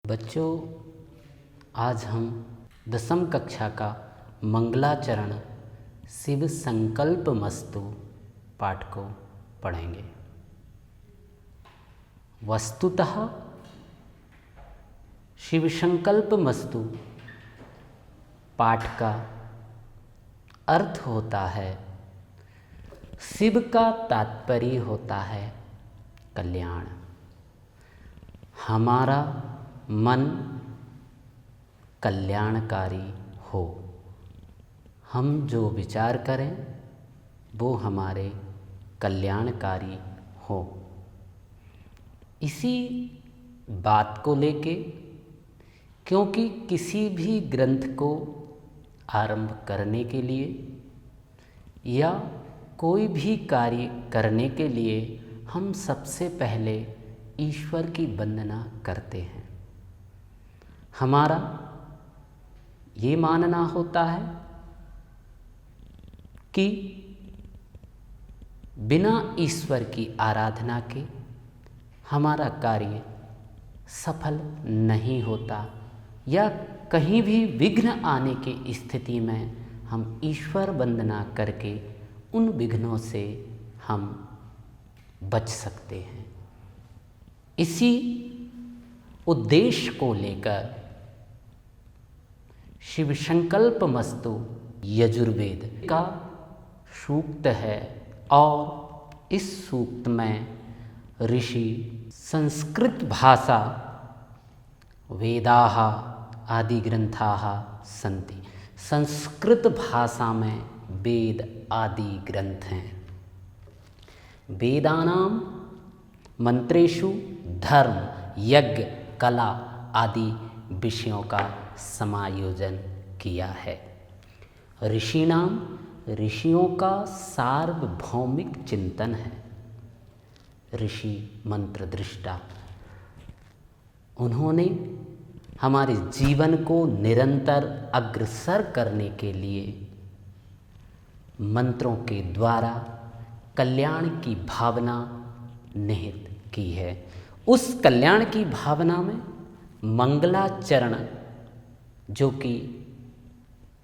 बच्चों, आज हम 10वीं कक्षा का मंगलाचरण शिव संकल्प मस्तु पाठ को पढ़ेंगे। वस्तुतः शिव संकल्प मस्तु पाठ का अर्थ होता है, शिव का तात्पर्य होता है कल्याण। हमारा मन कल्याणकारी हो, हम जो विचार करें वो हमारे कल्याणकारी हो। इसी बात को लेके, क्योंकि किसी भी ग्रंथ को आरंभ करने के लिए या कोई भी कार्य करने के लिए हम सबसे पहले ईश्वर की वंदना करते हैं। हमारा ये मानना होता है कि बिना ईश्वर की आराधना के हमारा कार्य सफल नहीं होता, या कहीं भी विघ्न आने की स्थिति में हम ईश्वर वंदना करके उन विघ्नों से हम बच सकते हैं। इसी उद्देश्य को लेकर शिव संकल्प मस्तु यजुर्वेद का सूक्त है, और इस सूक्त में ऋषि संस्कृत भाषा वेदाः आदि ग्रंथाः सन्ति। संस्कृत भाषा में वेद आदि ग्रंथ हैं। वेदानां मंत्रेषु धर्म, यज्ञ, कला आदि विषयों का समायोजन किया है। ऋषियों का सार्वभौमिक चिंतन है। ऋषि मंत्र दृष्टा, उन्होंने हमारे जीवन को निरंतर अग्रसर करने के लिए मंत्रों के द्वारा कल्याण की भावना निहित की है। उस कल्याण की भावना में मंगलाचरण, जो कि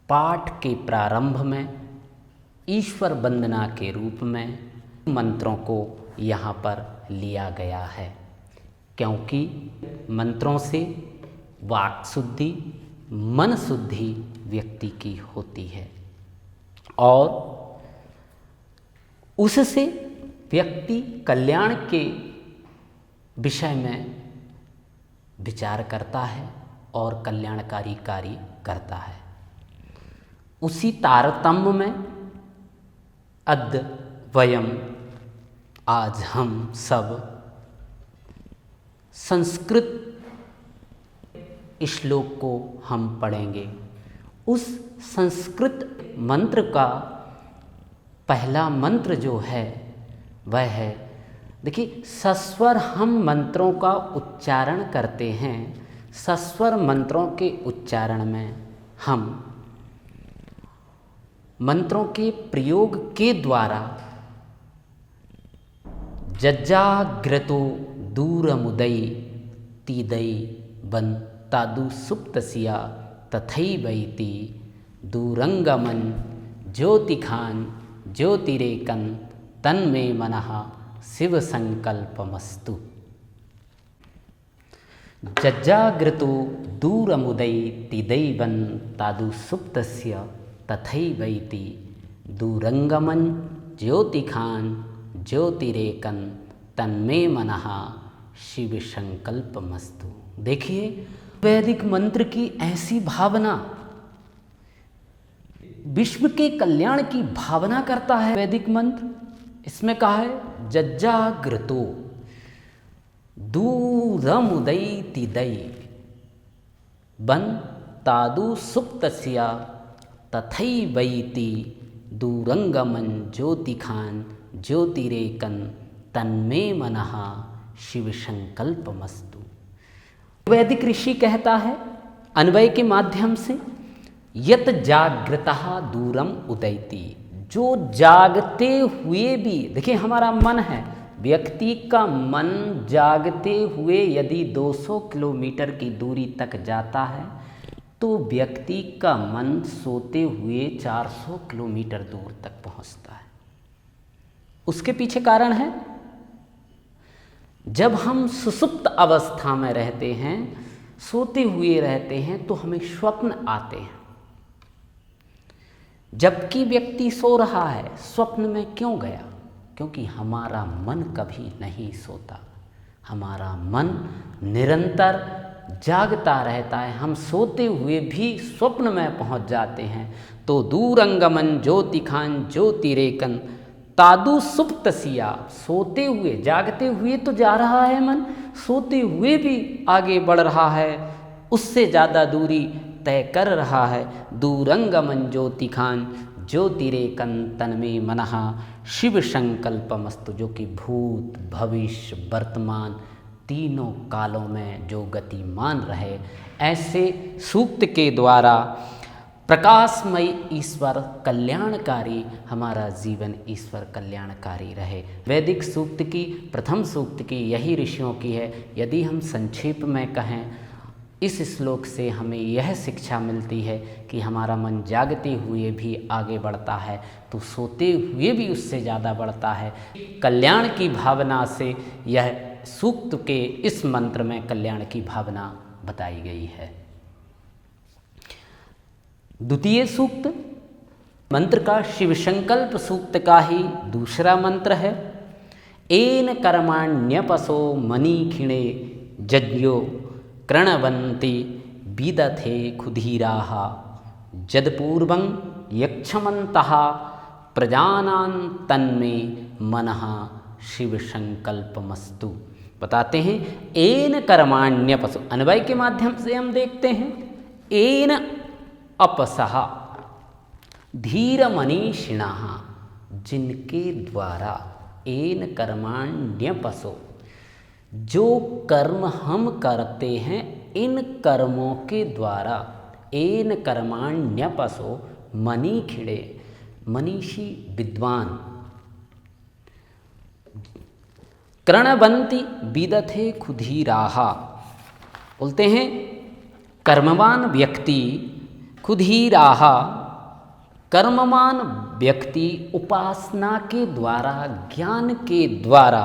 पाठ के प्रारंभ में ईश्वर वंदना के रूप में मंत्रों को यहाँ पर लिया गया है, क्योंकि मंत्रों से वाक शुद्धि, मन शुद्धि व्यक्ति की होती है, और उससे व्यक्ति कल्याण के विषय में विचार करता है और कल्याणकारी कार्य करता है। उसी तारतम्य में अद्य वयम, आज हम सब संस्कृत श्लोक को हम पढ़ेंगे। उस संस्कृत मंत्र का पहला मंत्र जो है वह है, देखिए, सस्वर हम मंत्रों का उच्चारण करते हैं। सस्वर मंत्रों के उच्चारण में हम मंत्रों के प्रयोग के द्वारा जज्जाग्रतो दूरमुदई तीदई बन तादु सुप्तसिया तथैवैति दूरंगमन ज्योतिखान ज्योतिरेकन तन्मे मनः शिव संकल्पमस्तु। जज्जाग्रतो दूरमुदई तीदैवन तादु सुप्तस्य तथैवैति दूरंगमन ज्योतिखान ज्योतिरेकन तन्मे मनः शिव संकल्पमस्तु। देखिए, वैदिक मंत्र की ऐसी भावना, विश्व के कल्याण की भावना करता है वैदिक मंत्र। इसमें कहा है जज्जाग्रतो दूरमुदई तीदई बन तादु सुप्तस्या तथैवैति दूरंगमन ज्योतिखान ज्योतिरेकन तन्मे मनः शिव संकल्पमस्तु। वैदिक ऋषि कहता है अन्वय के माध्यम से, यत जागृतः दूरम उदयति, जो जागते हुए भी, देखिए हमारा मन है व्यक्ति का मन जागते हुए यदि 200 किलोमीटर की दूरी तक जाता है तो व्यक्ति का मन सोते हुए 400 किलोमीटर दूर तक पहुंचता है। उसके पीछे कारण है, जब हम सुषुप्त अवस्था में रहते हैं, सोते हुए रहते हैं, तो हमें स्वप्न आते हैं। जबकि व्यक्ति सो रहा है, स्वप्न में क्यों गया? क्योंकि हमारा मन कभी नहीं सोता, हमारा मन निरंतर जागता रहता है। हम सोते हुए भी स्वप्न में पहुंच जाते हैं। तो दूरंगमन ज्योतिखान ज्योतिरेकन तादु सुप्तसिया, सोते हुए जागते हुए तो जा रहा है मन, सोते हुए भी आगे बढ़ रहा है, उससे ज़्यादा दूरी तय कर रहा है। दूरंगमन ज्योतिखान ज्योतिरेकन तन्मे मनः शिव संकल्पमस्तु, जो कि भूत भविष्य वर्तमान तीनों कालों में जो गतिमान रहे, ऐसे सूक्त के द्वारा प्रकाशमय ईश्वर कल्याणकारी, हमारा जीवन ईश्वर कल्याणकारी रहे। वैदिक सूक्त की प्रथम सूक्त की यही ऋषियों की है। यदि हम संक्षेप में कहें, इस श्लोक से हमें यह शिक्षा मिलती है कि हमारा मन जागते हुए भी आगे बढ़ता है तो सोते हुए भी उससे ज़्यादा बढ़ता है। कल्याण की भावना से यह सूक्त के इस मंत्र में कल्याण की भावना बताई गई है। द्वितीय सूक्त मंत्र का शिव संकल्प सूक्त का ही दूसरा मंत्र है। एन कर्माण्यपसो मनीखिणे जज्ञो कृणवन्ति विदथे खुधीराः जदपूर्वं यक्षमन्तः प्रजानां तन्मे मनः शिव संकल्पमस्तु। बताते हैं एन कर्माण्यपसो, अन्वय के माध्यम से हम देखते हैं। एन अपसः धीर मनीषिणः, जिनके द्वारा, एन कर्माण्यपसो, जो कर्म हम करते हैं इन कर्मों के द्वारा, एन कर्माण्यपसो मनीखिणे, मनीषी विद्वान, कृणवन्ति विदथे खुधीराः, बोलते हैं कर्मवान व्यक्ति, खुधीराः, कर्मवान व्यक्ति उपासना के द्वारा, ज्ञान के द्वारा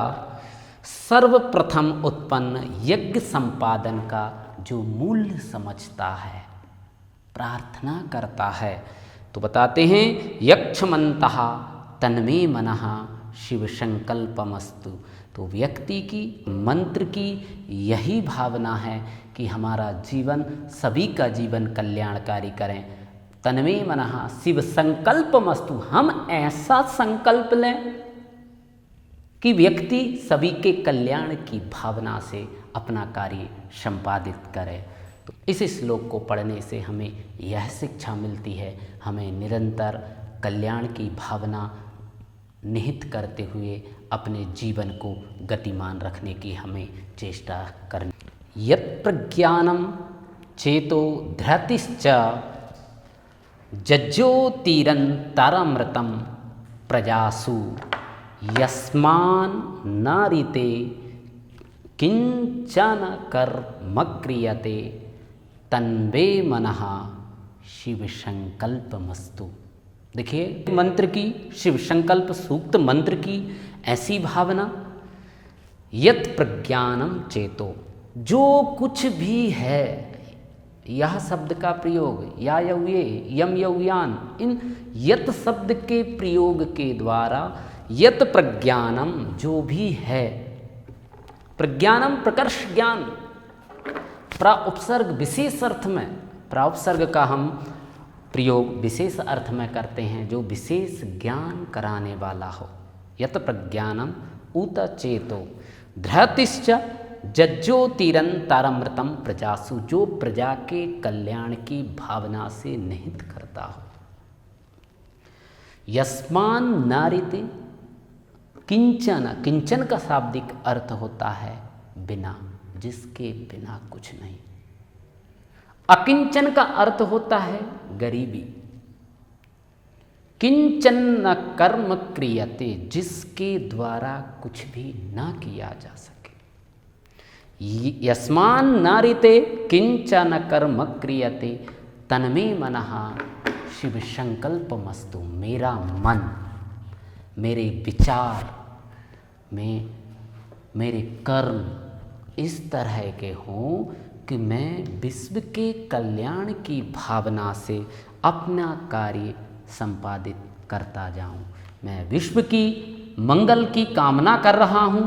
सर्वप्रथम उत्पन्न यज्ञ संपादन का जो मूल्य समझता है, प्रार्थना करता है। तो बताते हैं यक्षमन्तः तन्मे मनः शिव संकल्पमस्तु। तो व्यक्ति की, मंत्र की यही भावना है कि हमारा जीवन, सभी का जीवन कल्याणकारी करें। तन्मे मनः शिव संकल्पमस्तु, हम ऐसा संकल्प लें कि व्यक्ति सभी के कल्याण की भावना से अपना कार्य संपादित करे। तो इस श्लोक को पढ़ने से हमें यह शिक्षा मिलती है, हमें निरंतर कल्याण की भावना निहित करते हुए अपने जीवन को गतिमान रखने की हमें चेष्टा करनी। यत् प्रज्ञानम चेतो धृतिश्च जज्योतिरन्तरमृतं प्रजासु यस्मान् नारिते किंचन कर्म क्रियते तन्वे मनः शिव संकल्पमस्तु। देखिए मंत्र की, शिव संकल्प सूक्त मंत्र की ऐसी भावना, यत् प्रज्ञानम चेतो, जो कुछ भी है, यह शब्द का प्रयोग या यौये यम यौयान, इन यत शब्द के प्रयोग के द्वारा यत प्रज्ञानम, जो भी है, प्रज्ञानम प्रकर्ष ज्ञान, प्राउपसर्ग विशेष अर्थ में, प्राउपसर्ग का हम प्रयोग विशेष अर्थ में करते हैं, जो विशेष ज्ञान कराने वाला हो। यत प्रज्ञानम उत चेतो धृतिश्च जज्योतिरन्तरमृतं प्रजासु, जो प्रजा के कल्याण की भावना से निहित करता हो। यस्मान नारिते किंचन, किंचन का शाब्दिक अर्थ होता है बिना, जिसके बिना कुछ नहीं। अकिंचन का अर्थ होता है गरीबी। किंचन न कर्म क्रियते, जिसके द्वारा कुछ भी ना किया जा सके। यस्मान नारिते किंचन कर्म क्रियते तन्मे मनः शिव संकल्पमस्तु। मेरा मन, मेरे विचार में मेरे कर्म इस तरह के हों कि मैं विश्व के कल्याण की भावना से अपना कार्य संपादित करता जाऊं। मैं विश्व की मंगल की कामना कर रहा हूं,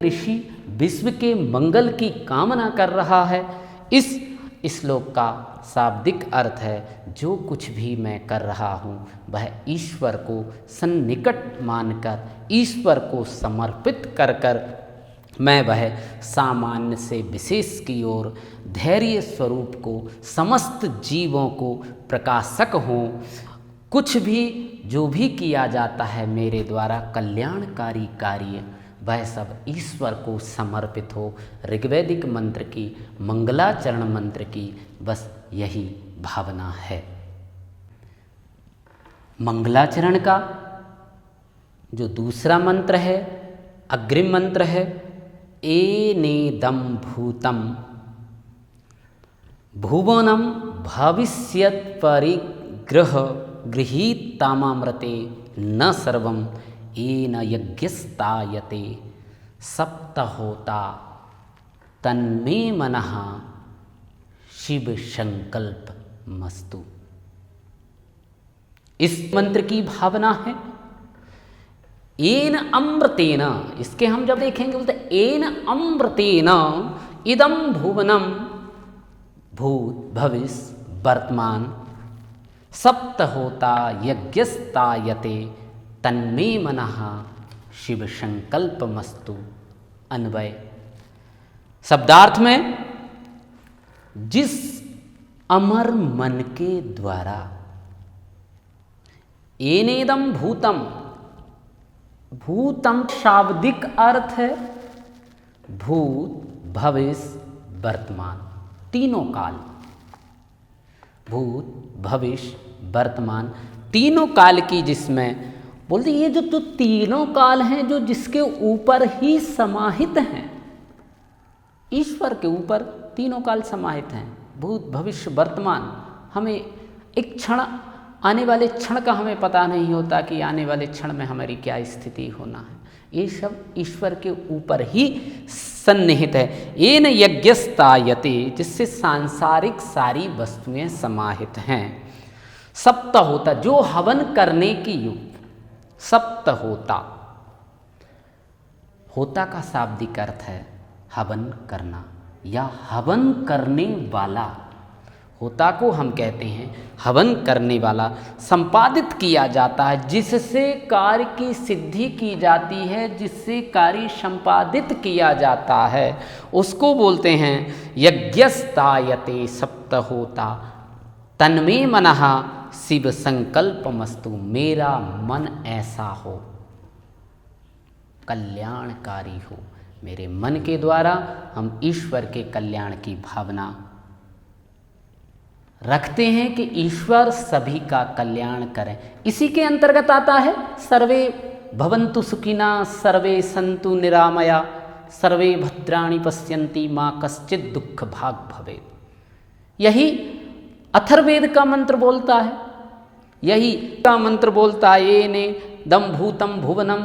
ऋषि विश्व के मंगल की कामना कर रहा है। इस श्लोक का शाब्दिक अर्थ है, जो कुछ भी मैं कर रहा हूँ वह ईश्वर को सन्निकट मानकर, ईश्वर को समर्पित कर कर मैं वह सामान्य से विशेष की ओर धैर्य स्वरूप को समस्त जीवों को प्रकाशक हों। कुछ भी जो भी किया जाता है मेरे द्वारा कल्याणकारी कार्य, वह सब ईश्वर को समर्पित हो। ऋग्वैदिक मंत्र की, मंगलाचरण मंत्र की बस यही भावना है। मंगलाचरण का जो दूसरा मंत्र है, अग्रिम मंत्र है, एनेदं भूतं भुवनं भविष्यत् परिग्रह गृहीतामृते न सर्वं येन यज्ञस्तायते सप्तहोता तन्मे मनः शिव संकल्प मस्तु। इस मंत्र की भावना है एन अमृतेन। इसके हम जब देखेंगे बोलते एन अमृतेन इदं भुवनं भूत भविष्य वर्तमान सप्तहोता यज्ञस्तायते तन्मे मनः शिव संकल्पमस्तु। अन्वय शब्दार्थ में, जिस अमर मन के द्वारा एनेदं भूतम, भूतम शाब्दिक अर्थ है भूत भविष्य वर्तमान, तीनों काल, भूत भविष्य वर्तमान तीनों काल की, जिसमें बोलते ये जो तीनों काल हैं जो जिसके ऊपर ही समाहित हैं, ईश्वर के ऊपर तीनों काल समाहित हैं, भूत भविष्य वर्तमान। हमें एक क्षण, आने वाले क्षण का हमें पता नहीं होता कि आने वाले क्षण में हमारी क्या स्थिति होना है। ये सब ईश्वर के ऊपर ही सन्निहित है। येन यज्ञस्तायते, जिससे सांसारिक सारी वस्तुएं समाहित हैं। सप्त होता, जो हवन करने की युक्त, सप्त होता, होता का शाब्दिक अर्थ है हवन करना या हवन करने वाला। होता को हम कहते हैं हवन करने वाला, संपादित किया जाता है, जिससे कार्य की सिद्धि की जाती है, जिससे कार्य संपादित किया जाता है, उसको बोलते हैं यज्ञस्तायते सप्तहोता तन्मे मनः शिव संकल्पमस्तु। मेरा मन ऐसा हो, कल्याणकारी हो। मेरे मन के द्वारा हम ईश्वर के कल्याण की भावना रखते हैं कि ईश्वर सभी का कल्याण करें। इसी के अंतर्गत आता है सर्वे भवन्तु सुखिना सर्वे सन्तु निरामया सर्वे भद्राणि पश्यन्ति माँ कश्चित् दुख भाग भवेत्। यही अथर्ववेद का मंत्र बोलता है, यही का मंत्र बोलता है येने दम भूतम भुवनम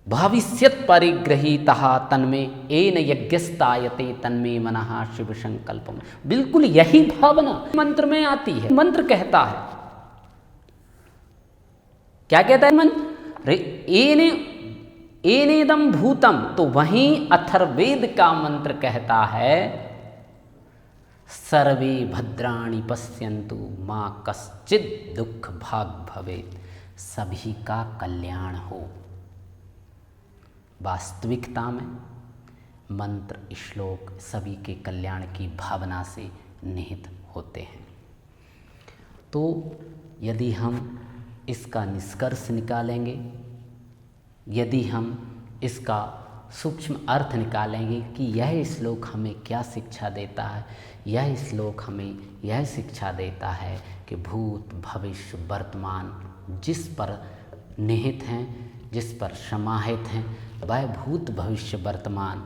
भविष्यत् परिग्रहीतः तन्मे येन यज्ञस्तायते तन्मे मनः शिव संकल्पम। बिल्कुल यही भावना मंत्र में आती है। मंत्र कहता है, क्या कहता है मंत्र? एनेदं भूतम, तो वहीं अथर्ववेद का मंत्र कहता है सर्वे भद्राणि पश्यन्तु माँ कश्चित् दुख भाग भवेत्। सभी का कल्याण हो। वास्तविकता में मंत्र श्लोक सभी के कल्याण की भावना से निहित होते हैं। तो यदि हम इसका निष्कर्ष निकालेंगे, यदि हम इसका सूक्ष्म अर्थ निकालेंगे कि यह श्लोक हमें क्या शिक्षा देता है। यह श्लोक हमें यह शिक्षा देता है कि भूत भविष्य वर्तमान जिस पर निहित हैं, जिस पर समाहित हैं, वह भूत भविष्य वर्तमान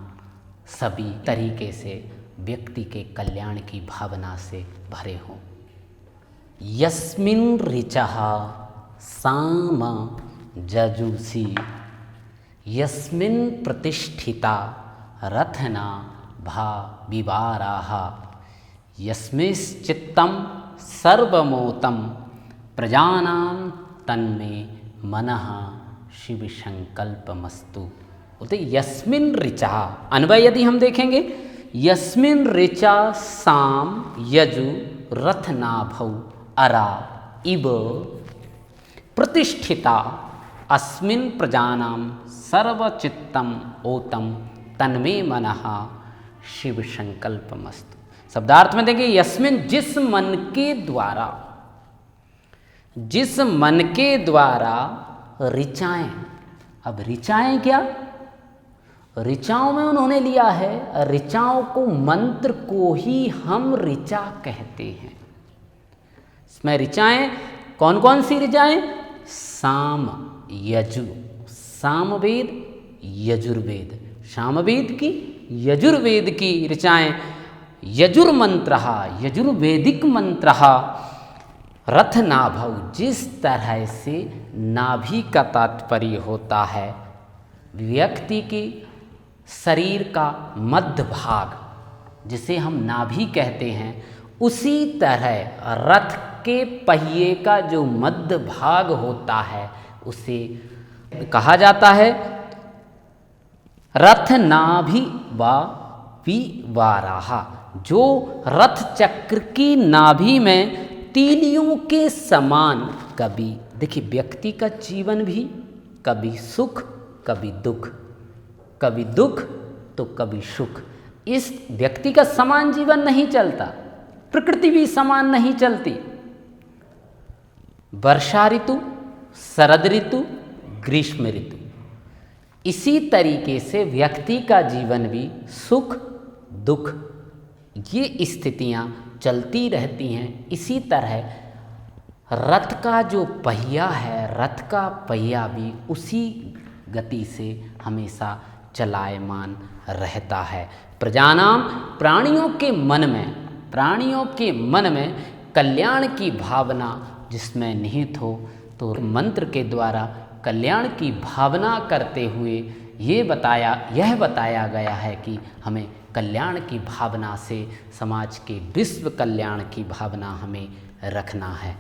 सभी तरीके से व्यक्ति के कल्याण की भावना से भरे हों। यस्मिन् ऋचः साम जजुषि यस्मिन् प्रतिष्ठिता रथना भा विवाराः यस्मिंश्चित्तं सर्वमोतं प्रजानां तन्मे मनः शिव संकल्पमस्तु। बोलते यस्मिन् ऋचा, अन्वय यदि हम देखेंगे, यस्मिन् ऋचा साम यजु रथनाभौ अरा इव प्रतिष्ठिता अस्मिन् प्रजानां सर्वचित्तम ओतम तन्मे मनः शिव संकल्पमस्तु। शब्दार्थ में देखें, यस्मिन जिस मन के द्वारा, जिस मन के द्वारा ऋचाएं, अब ऋचाएं क्या, ऋचाओं में उन्होंने लिया है, ऋचाओं को, मंत्र को ही हम ऋचा कहते हैं। इसमें ऋचाएं कौन कौन सी ऋचाएं, साम यजु, सामवेद यजुर्वेद, सामवेद की यजुर्वेद की ऋचाएं, यजुर्मंत्र, यजुर्वेदिक मंत्र, रथ नाभौ, जिस तरह से नाभि का तात्पर्य होता है व्यक्ति की शरीर का मध्य भाग, जिसे हम नाभि कहते हैं, उसी तरह रथ के पहिए का जो मध्य भाग होता है उसे कहा जाता है रथ नाभि व विवाराः। जो रथ चक्र की नाभि में तीलियों के समान, कभी देखिए व्यक्ति का जीवन भी कभी सुख कभी दुख, कभी दुख तो कभी सुख, इस व्यक्ति का समान जीवन नहीं चलता, प्रकृति भी समान नहीं चलती। वर्षा ऋतु, शरद ऋतु, ग्रीष्म ऋतु, इसी तरीके से व्यक्ति का जीवन भी सुख दुख ये स्थितियाँ चलती रहती हैं। इसी तरह रथ का जो पहिया है, रथ का पहिया भी उसी गति से हमेशा चलायमान रहता है। प्रजानाम, प्राणियों के मन में, प्राणियों के मन में कल्याण की भावना जिसमें निहित हो, तो मंत्र के द्वारा कल्याण की भावना करते हुए यह बताया गया है कि हमें कल्याण की भावना से समाज के विश्व कल्याण की भावना हमें रखना है।